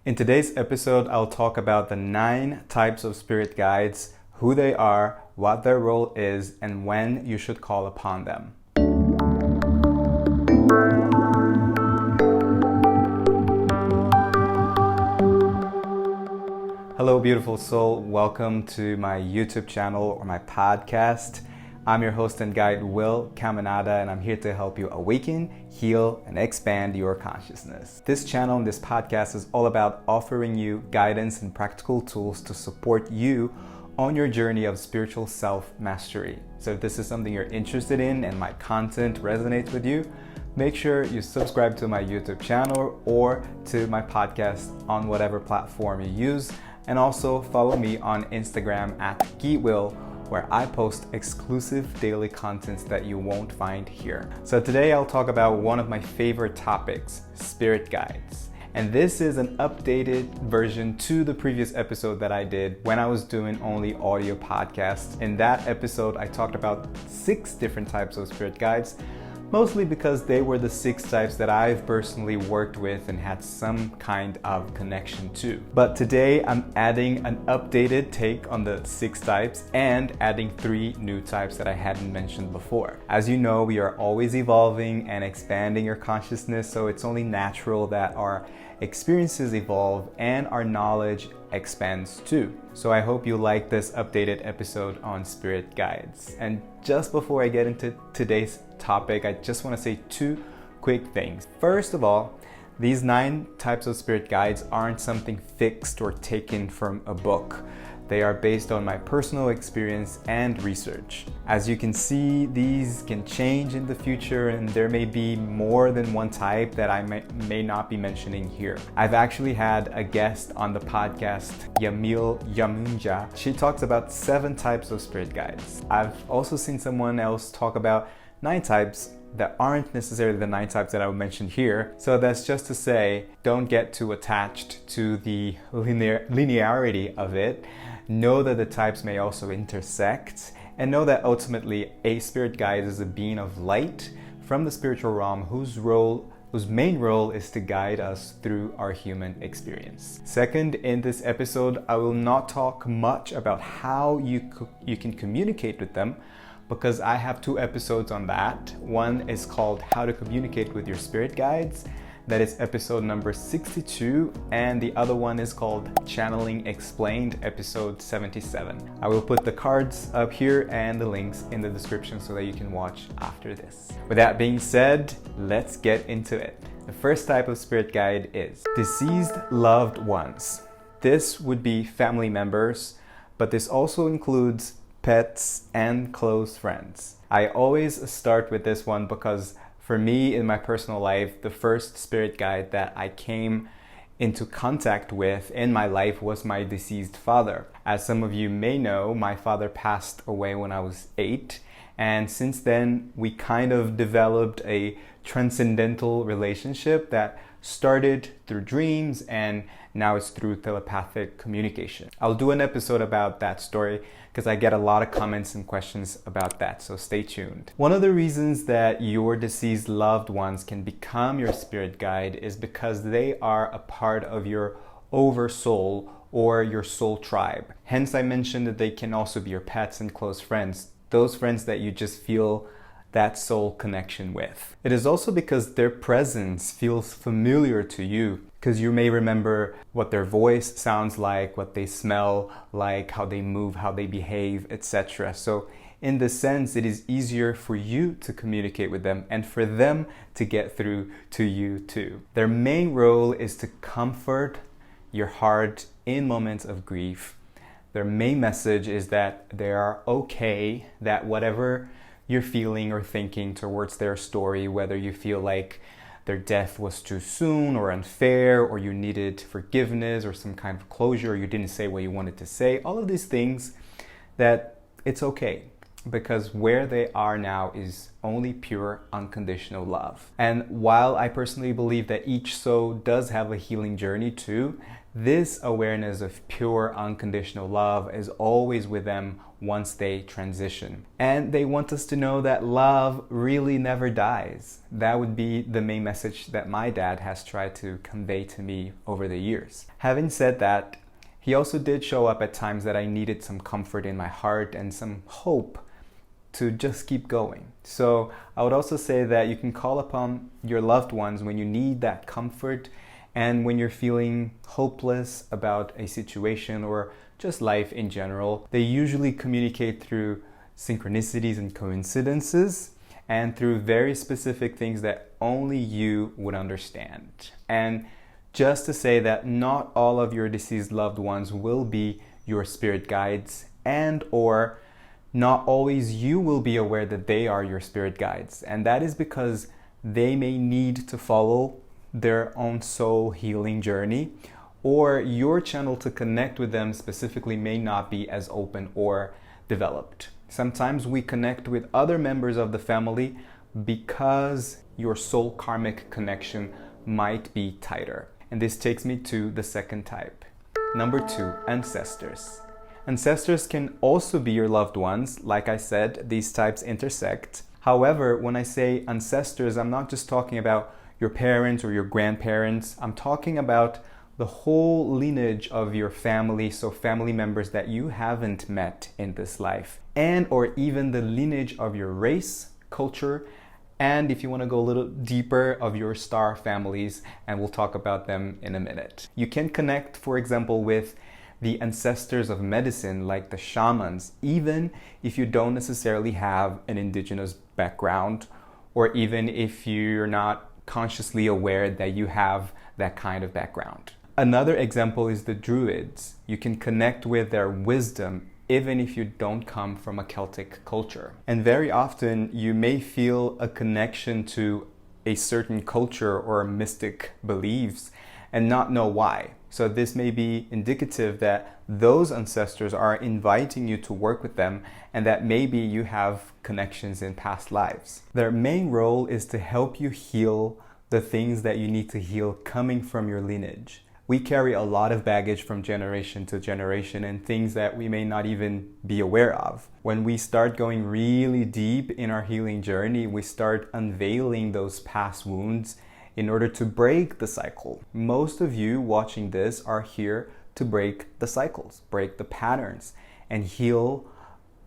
In today's episode, I'll talk about the 9 types of spirit guides, who they are, what their role is, and when you should call upon them. Hello, beautiful soul. Welcome to my YouTube channel or my podcast. I'm your host and guide, Will Caminada, and I'm here to help you awaken, heal, and expand your consciousness. This channel and this podcast is all about offering you guidance and practical tools to support you on your journey of spiritual self-mastery. So if this is something you're interested in and my content resonates with you, make sure you subscribe to my YouTube channel or to my podcast on whatever platform you use. And also follow me on Instagram at @GeekWill, where I post exclusive daily contents that you won't find here. So today I'll talk about one of my favorite topics, spirit guides. And this is an updated version to the previous episode that I did when I was doing only audio podcasts. In that episode, I talked about 6 different types of spirit guides, mostly because they were the 6 types that I've personally worked with and had some kind of connection to. But today I'm adding an updated take on the 6 types and adding 3 new types that I hadn't mentioned before. As you know, we are always evolving and expanding your consciousness, so it's only natural that our experiences evolve and our knowledge expands too. So I hope you like this updated episode on spirit guides. And just before I get into today's topic, I just want to say 2 quick things. First of all, these 9 types of spirit guides aren't something fixed or taken from a book. They are based on my personal experience and research. As you can see, these can change in the future and there may be more than one type that I may not be mentioning here. I've actually had a guest on the podcast, Yamil Yamunja. She talks about 7 types of spirit guides. I've also seen someone else talk about 9 types that aren't necessarily the 9 types that I would mention here. So that's just to say, don't get too attached to the linearity of it. Know that the types may also intersect, and know that ultimately a spirit guide is a being of light from the spiritual realm whose main role is to guide us through our human experience. Second, in this episode, I will not talk much about how you can communicate with them, because I have 2 episodes on that. One is called How to Communicate with Your Spirit Guides. That is episode number 62, and the other one is called Channeling Explained, episode 77. I will put the cards up here and the links in the description so that you can watch after this. With that being said, let's get into it. The first type of spirit guide is deceased loved ones. This would be family members, but this also includes pets and close friends. I always start with this one because for me, in my personal life, the first spirit guide that I came into contact with in my life was my deceased father. As some of you may know, my father passed away when I was 8, and since then we kind of developed a transcendental relationship that started through dreams and now it's through telepathic communication. I'll do an episode about that story because I get a lot of comments and questions about that, so stay tuned. One of the reasons that your deceased loved ones can become your spirit guide is because they are a part of your oversoul or your soul tribe. Hence, I mentioned that they can also be your pets and close friends, those friends that you just feel that soul connection with. It is also because their presence feels familiar to you, because you may remember what their voice sounds like, what they smell like, how they move, how they behave, etc. So in this sense, it is easier for you to communicate with them and for them to get through to you too. Their main role is to comfort your heart in moments of grief. Their main message is that they are okay, that whatever you're feeling or thinking towards their story, whether you feel like their death was too soon or unfair, or you needed forgiveness or some kind of closure, or you didn't say what you wanted to say, all of these things, that it's okay. because where they are now is only pure unconditional love. And while I personally believe that each soul does have a healing journey too, this awareness of pure unconditional love is always with them once they transition. And they want us to know that love really never dies. That would be the main message that my dad has tried to convey to me over the years. Having said that, he also did show up at times that I needed some comfort in my heart and some hope to just keep going. So I would also say that you can call upon your loved ones when you need that comfort and when you're feeling hopeless about a situation or just life in general. They usually communicate through synchronicities and coincidences and through very specific things that only you would understand. And just to say that not all of your deceased loved ones will be your spirit guides, and or not always you will be aware that they are your spirit guides. And that is because they may need to follow their own soul healing journey, or your channel to connect with them specifically may not be as open or developed. Sometimes we connect with other members of the family because your soul karmic connection might be tighter. And this takes me to the second type. Number 2, ancestors. Ancestors can also be your loved ones. Like I said, these types intersect. However, when I say ancestors, I'm not just talking about your parents or your grandparents. I'm talking about the whole lineage of your family, so family members that you haven't met in this life, and or even the lineage of your race, culture, and if you want to go a little deeper, of your star families, and we'll talk about them in a minute. You can connect, for example, with the ancestors of medicine, like the shamans, even if you don't necessarily have an indigenous background, or even if you're not consciously aware that you have that kind of background. Another example is the Druids. You can connect with their wisdom even if you don't come from a Celtic culture. And very often you may feel a connection to a certain culture or mystic beliefs and not know why. So this may be indicative that those ancestors are inviting you to work with them and that maybe you have connections in past lives. Their main role is to help you heal the things that you need to heal coming from your lineage. We carry a lot of baggage from generation to generation and things that we may not even be aware of. When we start going really deep in our healing journey, we start unveiling those past wounds in order to break the cycle. Most of you watching this are here to break the cycles, break the patterns, and heal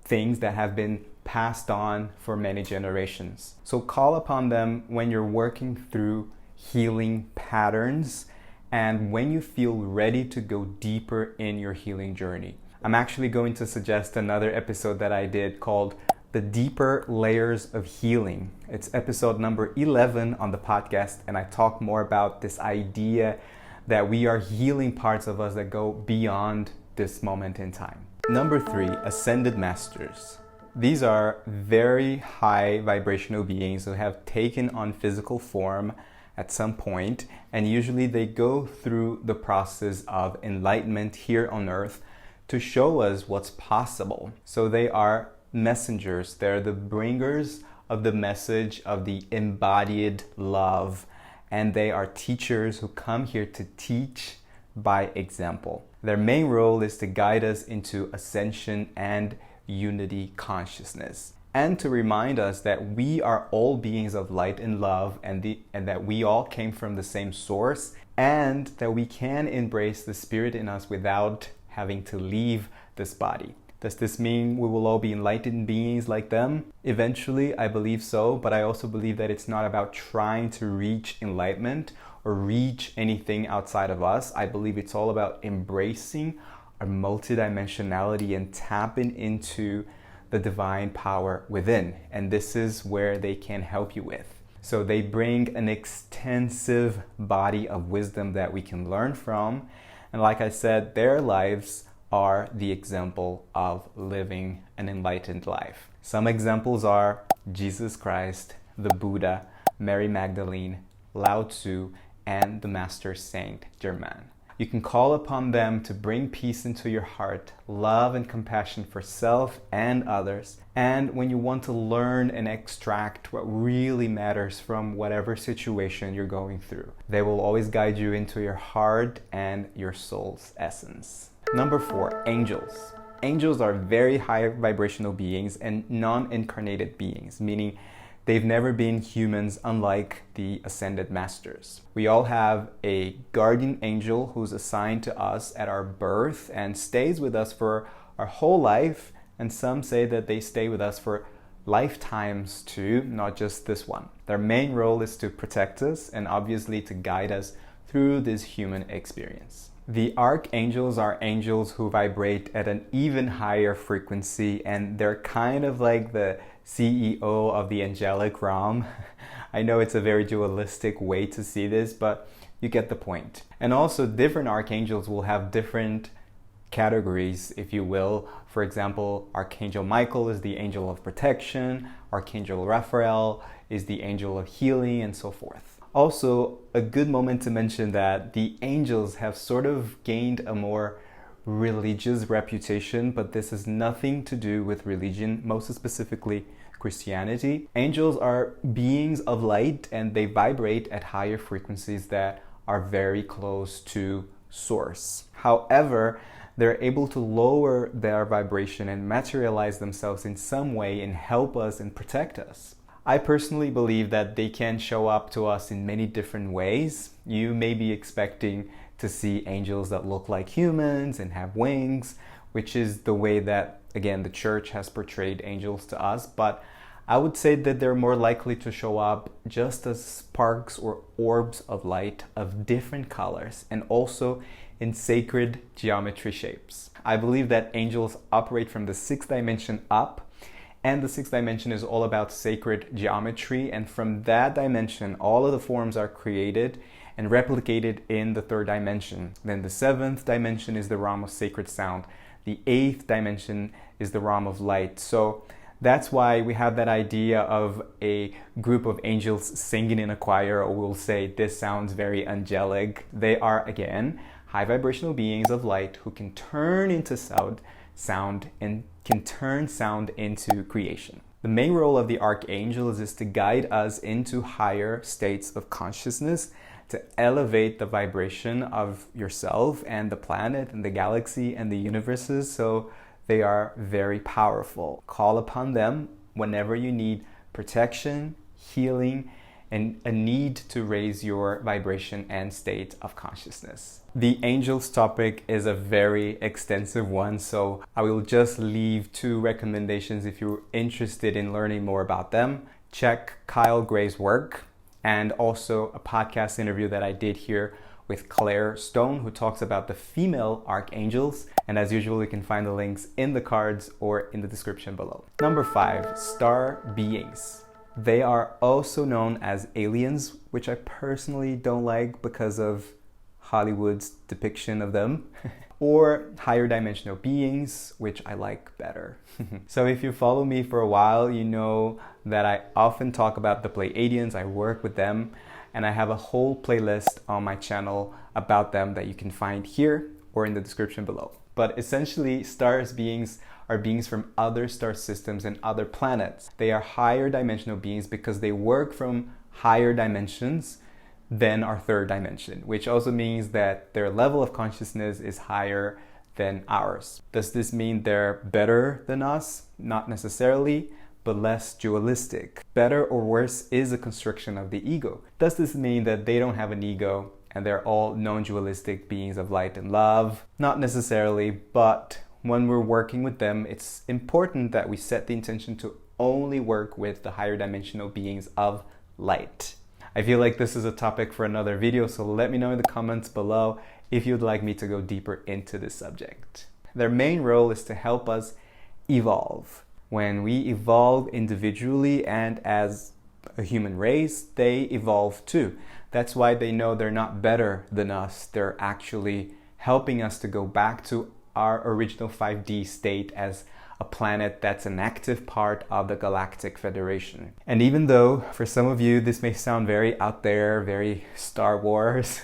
things that have been passed on for many generations. So call upon them when you're working through healing patterns and when you feel ready to go deeper in your healing journey. I'm actually going to suggest another episode that I did called The Deeper Layers of Healing. It's episode number 11 on the podcast, and I talk more about this idea that we are healing parts of us that go beyond this moment in time. Number 3, Ascended Masters. These are very high vibrational beings who have taken on physical form at some point, and usually they go through the process of enlightenment here on earth to show us what's possible. So they are messengers. They're the bringers of the message of the embodied love, and they are teachers who come here to teach by example. Their main role is to guide us into ascension and unity consciousness, and to remind us that we are all beings of light and love, and that we all came from the same source, and that we can embrace the spirit in us without having to leave this body. Does this mean we will all be enlightened beings like them? Eventually, I believe so, but I also believe that it's not about trying to reach enlightenment or reach anything outside of us. I believe it's all about embracing our multidimensionality and tapping into the divine power within. And this is where they can help you with. So they bring an extensive body of wisdom that we can learn from. And like I said, their lives are the example of living an enlightened life. Some examples are Jesus Christ, the Buddha, Mary Magdalene, Lao Tzu, and the Master Saint Germain. You can call upon them to bring peace into your heart, love and compassion for self and others. And when you want to learn and extract what really matters from whatever situation you're going through, they will always guide you into your heart and your soul's essence. Number 4, angels. Angels are very high vibrational beings and non-incarnated beings, meaning they've never been humans, unlike the ascended masters. We all have a guardian angel who's assigned to us at our birth and stays with us for our whole life, and some say that they stay with us for lifetimes too, not just this one. Their main role is to protect us and obviously to guide us through this human experience. The archangels are angels who vibrate at an even higher frequency, and they're kind of like the CEO of the angelic realm. I know it's a very dualistic way to see this, but you get the point. And also, different archangels will have different categories, if you will. For example, Archangel Michael is the angel of protection, Archangel Raphael is the angel of healing, and so forth. Also, a good moment to mention that the angels have sort of gained a more religious reputation, but this has nothing to do with religion, most specifically Christianity. Angels are beings of light, and they vibrate at higher frequencies that are very close to source. However, they're able to lower their vibration and materialize themselves in some way and help us and protect us. I personally believe that they can show up to us in many different ways. You may be expecting to see angels that look like humans and have wings, which is the way that, again, the church has portrayed angels to us. But I would say that they're more likely to show up just as sparks or orbs of light of different colors and also in sacred geometry shapes. I believe that angels operate from the 6th dimension up. And the 6th dimension is all about sacred geometry. And from that dimension, all of the forms are created and replicated in the 3rd dimension. Then the 7th dimension is the realm of sacred sound. The 8th dimension is the realm of light. So that's why we have that idea of a group of angels singing in a choir, or we'll say, this sounds very angelic. They are, again, high vibrational beings of light who can turn into sound and can turn sound into creation. The main role of the archangels is to guide us into higher states of consciousness, to elevate the vibration of yourself and the planet and the galaxy and the universes. So they are very powerful. Call upon them whenever you need protection, healing, and a need to raise your vibration and state of consciousness. The angels topic is a very extensive one, so I will just leave 2 recommendations if you're interested in learning more about them. Check Kyle Gray's work, and also a podcast interview that I did here with Claire Stone, who talks about the female archangels. And as usual, you can find the links in the cards or in the description below. Number 5, star beings. They are also known as aliens, which I personally don't like because of Hollywood's depiction of them, or higher dimensional beings, which I like better. So if you follow me for a while, you know that I often talk about the Pleiadians. I work with them, and I have a whole playlist on my channel about them that you can find here or in the description below. But essentially, stars beings are beings from other star systems and other planets. They are higher dimensional beings because they work from higher dimensions than our 3rd dimension, which also means that their level of consciousness is higher than ours. Does this mean they're better than us? Not necessarily, but less dualistic. Better or worse is a construction of the ego. Does this mean that they don't have an ego and they're all non-dualistic beings of light and love? Not necessarily, but when we're working with them, it's important that we set the intention to only work with the higher dimensional beings of light. I feel like this is a topic for another video, so let me know in the comments below if you'd like me to go deeper into this subject. Their main role is to help us evolve. When we evolve individually and as a human race, they evolve too. That's why they know they're not better than us. They're actually helping us to go back to our original 5D state as a planet that's an active part of the Galactic Federation. And even though for some of you this may sound very out there, very Star Wars,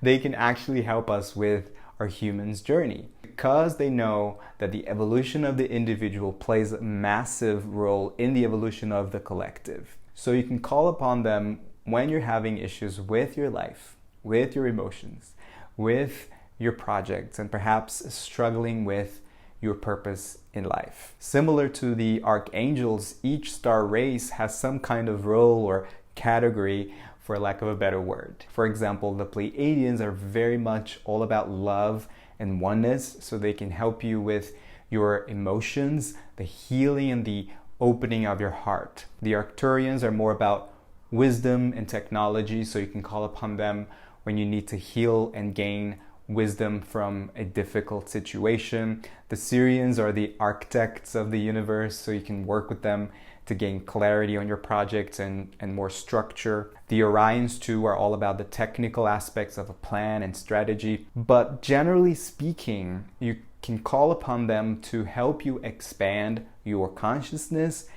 they can actually help us with our human's journey, because they know that the evolution of the individual plays a massive role in the evolution of the collective. So you can call upon them when you're having issues with your life, with your emotions, with your projects, and perhaps struggling with your purpose in life. Similar to the archangels, each star race has some kind of role or category, for lack of a better word. For example, the Pleiadians are very much all about love and oneness, so they can help you with your emotions, the healing and the opening of your heart. The Arcturians are more about wisdom and technology, so you can call upon them when you need to heal and gain wisdom from a difficult situation. The Syrians are the architects of the universe, so you can work with them to gain clarity on your projects and more structure. The Orions too are all about the technical aspects of a plan and strategy. But generally speaking, you can call upon them to help you expand your consciousness.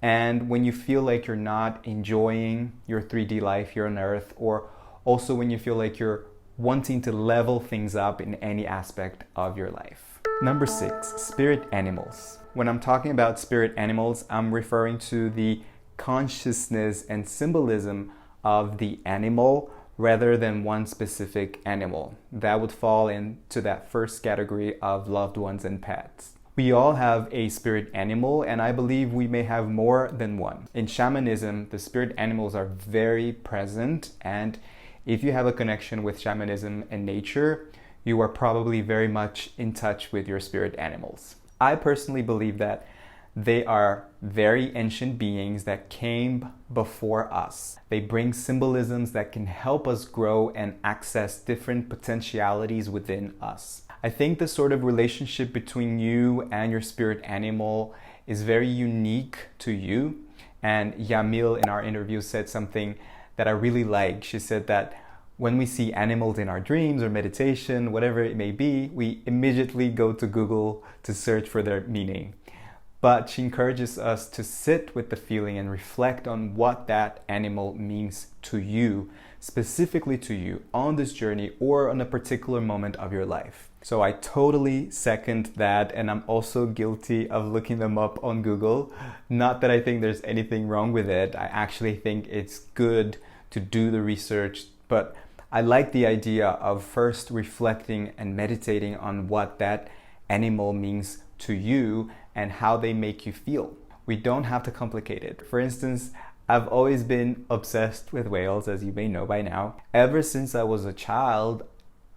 And when you feel like you're not enjoying your 3D life here on Earth, or also when you feel like you're wanting to level things up in any aspect of your life. Number 6, spirit animals. When I'm talking about spirit animals, I'm referring to the consciousness and symbolism of the animal rather than one specific animal. That would fall into that first category of loved ones and pets. We all have a spirit animal, and I believe we may have more than one. In shamanism, the spirit animals are very present, and if you have a connection with shamanism and nature, you are probably very much in touch with your spirit animals. I personally believe that they are very ancient beings that came before us. They bring symbolisms that can help us grow and access different potentialities within us. I think the sort of relationship between you and your spirit animal is very unique to you. And Yamil in our interview said something that I really like. She said that when we see animals in our dreams or meditation, whatever it may be, we immediately go to Google to search for their meaning. But she encourages us to sit with the feeling and reflect on what that animal means to you, specifically to you, on this journey or on a particular moment of your life. So I totally second that, and I'm also guilty of looking them up on Google. Not that I think there's anything wrong with it. I actually think it's good to do the research, but I like the idea of first reflecting and meditating on what that animal means to you and how they make you feel. We don't have to complicate it. For instance, I've always been obsessed with whales, as you may know by now. Ever since I was a child,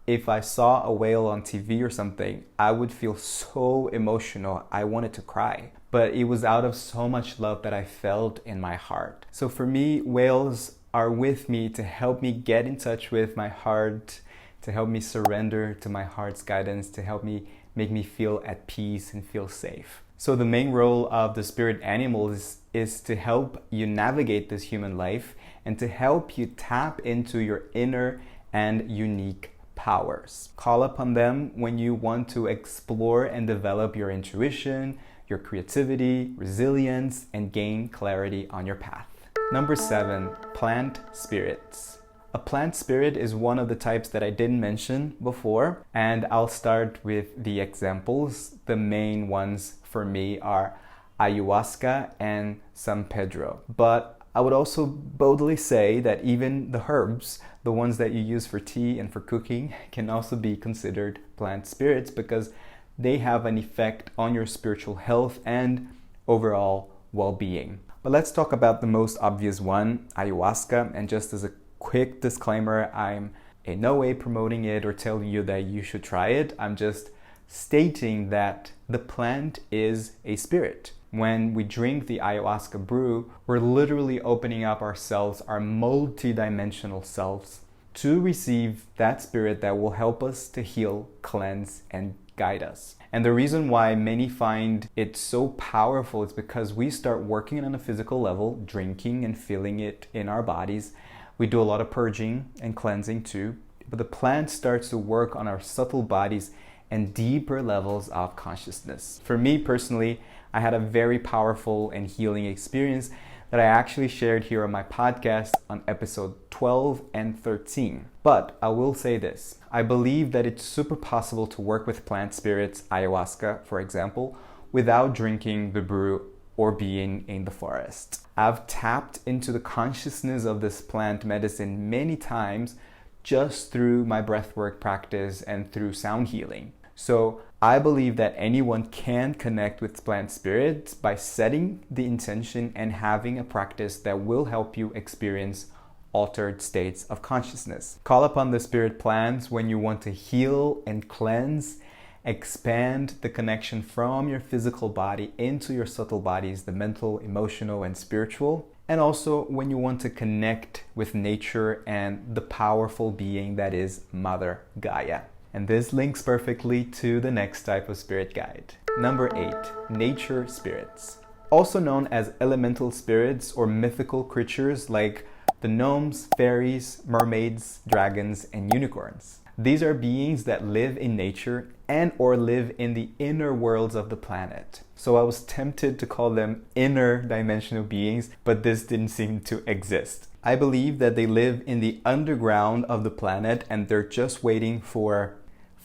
if I saw a whale on TV or something, I would feel so emotional. I wanted to cry. But it was out of so much love that I felt in my heart. So for me, whales are with me to help me get in touch with my heart, to help me surrender to my heart's guidance, to help me make me feel at peace and feel safe. So the main role of the spirit animals is to help you navigate this human life and to help you tap into your inner and unique powers. Call upon them when you want to explore and develop your intuition, your creativity, resilience, and gain clarity on your path. Number 7, plant spirits. A plant spirit is one of the types that I didn't mention before, and I'll start with the examples. The main ones for me are ayahuasca and San Pedro. But I would also boldly say that even the herbs, the ones that you use for tea and for cooking, can also be considered plant spirits because they have an effect on your spiritual health and overall well-being. But let's talk about the most obvious one, ayahuasca. And just as a quick disclaimer, I'm in no way promoting it or telling you that you should try it. I'm just stating that the plant is a spirit. When we drink the ayahuasca brew, we're literally opening up ourselves, our multi-dimensional selves, to receive that spirit that will help us to heal, cleanse, and guide us. And the reason why many find it so powerful is because we start working on a physical level, drinking and feeling it in our bodies. We do a lot of purging and cleansing too, but the plant starts to work on our subtle bodies and deeper levels of consciousness. For me personally, I had a very powerful and healing experience that I actually shared here on my podcast on episode 12 and 13. But I will say this, I believe that it's super possible to work with plant spirits, ayahuasca, for example, without drinking the brew or being in the forest. I've tapped into the consciousness of this plant medicine many times just through my breathwork practice and through sound healing. So I believe that anyone can connect with plant spirits by setting the intention and having a practice that will help you experience altered states of consciousness. Call upon the spirit plants when you want to heal and cleanse, expand the connection from your physical body into your subtle bodies, the mental, emotional, and spiritual. And also when you want to connect with nature and the powerful being that is Mother Gaia. And this links perfectly to the next type of spirit guide. Number 8, nature spirits. Also known as elemental spirits or mythical creatures like the gnomes, fairies, mermaids, dragons, and unicorns. These are beings that live in nature and or live in the inner worlds of the planet. So I was tempted to call them inner dimensional beings, but this didn't seem to exist. I believe that they live in the underground of the planet and they're just waiting for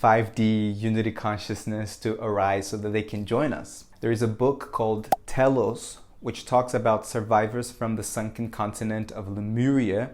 5D unity consciousness to arise so that they can join us. There is a book called Telos, which talks about survivors from the sunken continent of Lemuria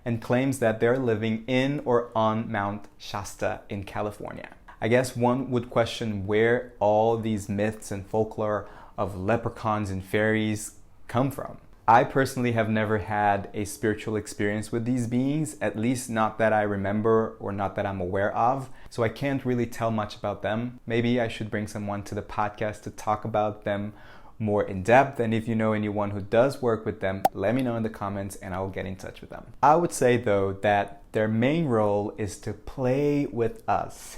and claims that they're living in or on Mount Shasta in California. I guess one would question where all these myths and folklore of leprechauns and fairies come from. I personally have never had a spiritual experience with these beings, at least not that I remember or not that I'm aware of, so I can't really tell much about them. Maybe I should bring someone to the podcast to talk about them more in depth, and if you know anyone who does work with them, let me know in the comments and I will get in touch with them. I would say though that their main role is to play with us,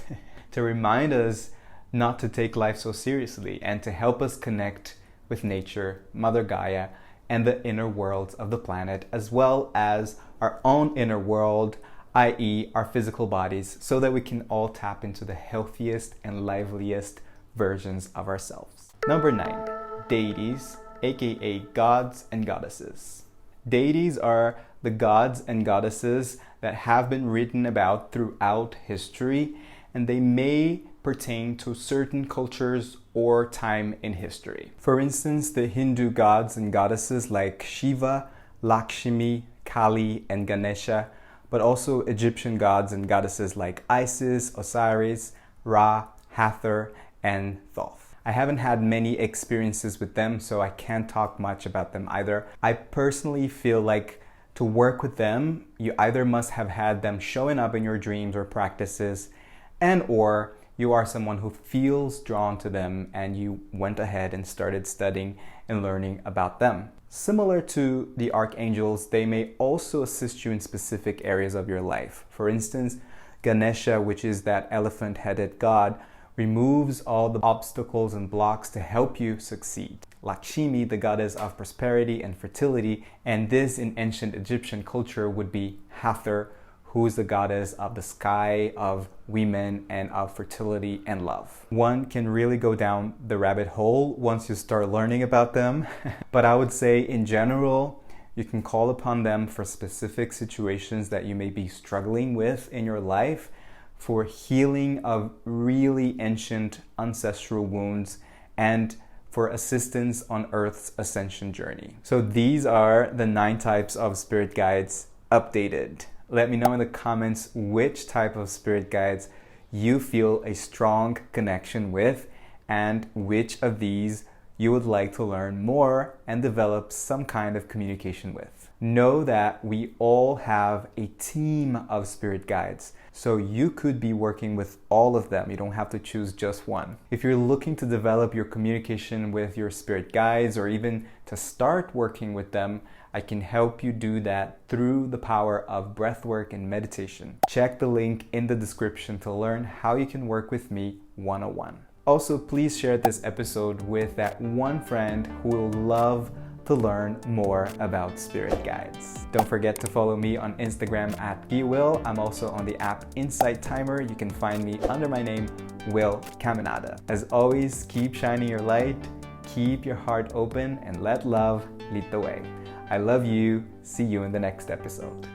to remind us not to take life so seriously and to help us connect with nature, Mother Gaia, and the inner worlds of the planet, as well as our own inner world, i.e. our physical bodies, so that we can all tap into the healthiest and liveliest versions of ourselves. Number 9, deities, aka gods and goddesses. Deities are the gods and goddesses that have been written about throughout history, and they may pertain to certain cultures or time in history. For instance, the Hindu gods and goddesses like Shiva, Lakshmi, Kali, and Ganesha, but also Egyptian gods and goddesses like Isis, Osiris, Ra, Hathor, and Thoth. I haven't had many experiences with them, so I can't talk much about them either. I personally feel like to work with them, you either must have had them showing up in your dreams or practices, and or you are someone who feels drawn to them and you went ahead and started studying and learning about them. Similar to the archangels, they may also assist you in specific areas of your life. For instance, Ganesha, which is that elephant-headed god, removes all the obstacles and blocks to help you succeed. Lakshmi, the goddess of prosperity and fertility, and this in ancient Egyptian culture would be Hathor, who is the goddess of the sky, of women, and of fertility and love. One can really go down the rabbit hole once you start learning about them, but I would say in general, you can call upon them for specific situations that you may be struggling with in your life, for healing of really ancient ancestral wounds, and for assistance on Earth's ascension journey. So these are the 9 types of spirit guides updated. Let me know in the comments which type of spirit guides you feel a strong connection with and which of these you would like to learn more and develop some kind of communication with. Know that we all have a team of spirit guides, so you could be working with all of them. You don't have to choose just one. If you're looking to develop your communication with your spirit guides or even to start working with them, I can help you do that through the power of breathwork and meditation. Check the link in the description to learn how you can work with me one-on-one. Also, please share this episode with that one friend who will love to learn more about spirit guides. Don't forget to follow me on Instagram at @bwill. I'm also on the app Insight Timer. You can find me under my name, Will Caminada. As always, keep shining your light, keep your heart open and let love lead the way. I love you. See you in the next episode.